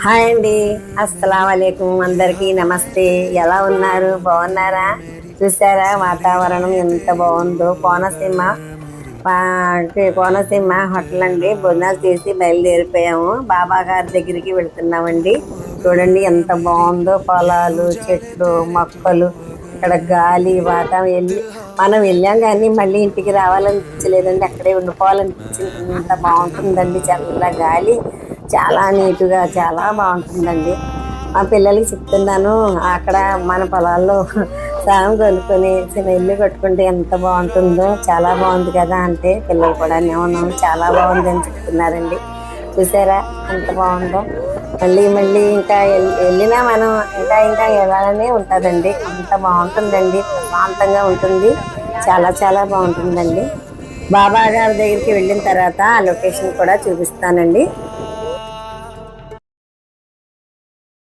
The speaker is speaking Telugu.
హాయ్ అండి. అస్సలం వాలేకుం. అందరికీ నమస్తే. ఎలా ఉన్నారు? బాగున్నారా? చూసారా వాతావరణం ఎంత బాగుందో. కోనసీమ హోటల్ అండి. భోజనాలు చేసి బయలుదేరిపోయాము. బాబా గారి దగ్గరికి వెళుతున్నామండి. చూడండి ఎంత బాగుందో. పొలాలు, చెట్లు, మొక్కలు, అక్కడ గాలి, మనం వెళ్ళాం కానీ మళ్ళీ ఇంటికి రావాలనిపించలేదండి. అక్కడే ఉండిపోవాలనిపించింది. అంత బాగుంటుందండి. చల్ల గాలి, చాలా నీటుగా, చాలా బాగుంటుందండి. మా పిల్లలకి చెప్తున్నాను, అక్కడ మన పొలాల్లో సాయం కొనుక్కొని చిన్న ఇల్లు కట్టుకుంటే ఎంత బాగుంటుందో. చాలా బాగుంది కదా అంటే పిల్లలు కూడా నేను చాలా బాగుంది అని చెప్తున్నారండి. చూసారా ఎంత బాగుందో. మళ్ళీ మళ్ళీ ఇంకా వెళ్ళినా మనం ఇంకా ఇంకా వెళ్ళాలనే ఉంటుందండి. అంత బాగుంటుందండి. ప్రశాంతంగా ఉంటుంది. చాలా చాలా బాగుంటుందండి. బాబా గారి దగ్గరికి వెళ్ళిన తర్వాత ఆ లొకేషన్ కూడా చూపిస్తానండి.